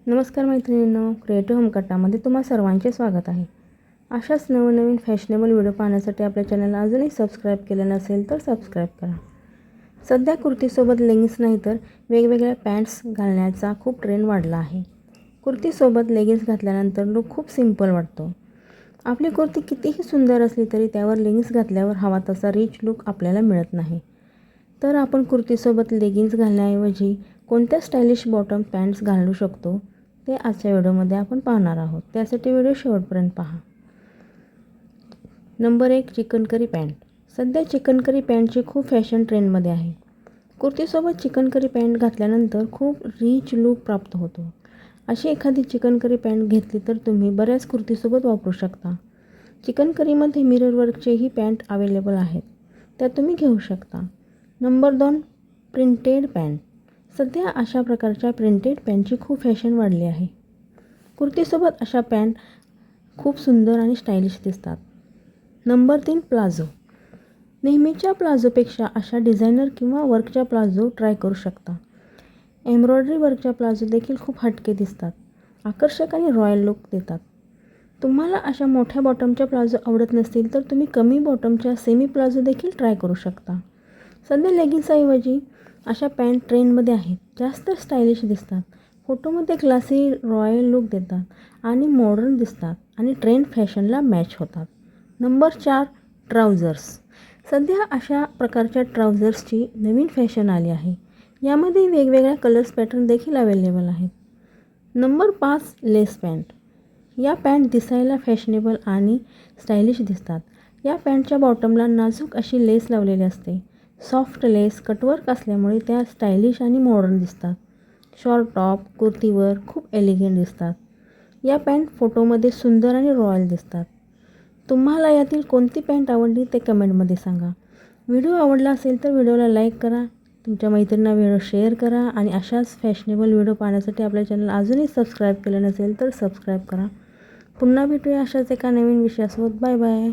नमस्कार मैत्रिणींनो, क्रिएटिव्ह होमकट्टामध्ये तुम्हा सर्वांचे स्वागत आहे. अशाच नवनवीन फॅशनेबल व्हिडिओ पाहण्यासाठी आपल्या चॅनलला अजूनही सबस्क्राईब केलं नसेल तर सबस्क्राईब करा. सध्या कुर्तीसोबत लेगिन्स नाही तर वेगवेगळ्या पॅन्ट्स घालण्याचा खूप ट्रेंड वाढला आहे. कुर्तीसोबत लेगिन्स घातल्यानंतर लूक खूप सिंपल वाटतो. आपली कुर्ती कितीही सुंदर असली तरी त्यावर लेगिन्स घातल्यावर हवा तसा रिच लूक आपल्याला मिळत नाही. तर आपण कुर्तीसोबत लेगिन्स घालण्याऐवजी कोणत्या स्टायलिश बॉटम पॅन्ट्स घालू शकतो ते आजच्या व्हिडिओमध्ये आपण पाहणार आहोत. त्यासाठी व्हिडिओ शेवटपर्यंत पहा. Number 1, chikankari pant. सध्या चिकनकरी पॅन्टची खूप फॅशन ट्रेंडमध्ये आहे. कुर्तीसोबत चिकनकरी पॅन्ट घातल्यानंतर खूप रिच लूक प्राप्त होतो. अशी एखादी चिकनकरी पॅन्ट घेतली तर तुम्ही बऱ्याच कुर्तीसोबत वापरू शकता. चिकनकरीमध्ये मिरर वर्कचेही पॅन्ट अवेलेबल आहेत, त्या तुम्ही घेऊ शकता. Number 2, printed pant. सध्या अशा प्रकारच्या प्रिंटेड पॅन्टची खूप फॅशन वाढली आहे. कुर्तीसोबत अशा पॅन्ट खूप सुंदर आणि स्टायलिश दिसतात. Number 3, palazzo. नेहमीच्या प्लाझोपेक्षा अशा डिझायनर किंवा वर्कच्या प्लाझो ट्राय करू शकता. एम्ब्रॉयडरी वर्कच्या प्लाझो देखील खूप हटके दिसतात, आकर्षक आणि रॉयल लूक देतात. तुम्हाला अशा मोठ्या बॉटमच्या प्लाझो आवडत नसतील तर तुम्ही कमी बॉटमच्या सेमी प्लाझो देखील ट्राय करू शकता. सध्या लेगिन्सऐवजी अशा पॅन्ट ट्रेंडमध्ये आहेत. जास्त स्टायलिश दिसतात, फोटोमध्ये क्लासी रॉयल लूक देतात आणि मॉडर्न दिसतात आणि ट्रेंड फॅशनला मॅच होतात. Number 4, trousers. सध्या अशा प्रकारच्या ट्राउझर्सची नवीन फॅशन आली आहे. यामध्ये वेगवेगळ्या कलर्स पॅटर्न देखील अवेलेबल आहेत. नंबर 5, लेस पॅन्ट. या पॅन्ट दिसायला फॅशनेबल आणि स्टायलिश दिसतात. या पॅन्टच्या बॉटमला नाजूक अशी लेस लावलेली असते. सॉफ्ट लेस कटवर्क असल्यामुळे त्या स्टायलिश आणि मॉडर्न दिसतात. शॉर्ट टॉप, कुर्तीवर खूप एलिगंट दिसतात. या पॅन्ट फोटोमध्ये सुंदर आणि रॉयल दिसतात. तुम्हाला यातील कोणती पॅन्ट आवडली ते कमेंटमध्ये सांगा. व्हिडिओ आवडला असेल तर व्हिडिओला लाईक करा, तुमच्या मैत्रिणींना व्हिडिओ शेअर करा आणि अशाच फॅशनेबल व्हिडिओ पाहण्यासाठी आपल्या चॅनल अजूनही सबस्क्राईब केलं नसेल तर सबस्क्राईब करा. पुन्हा भेटूया अशाच एका नवीन विषयासोबत. Bye bye.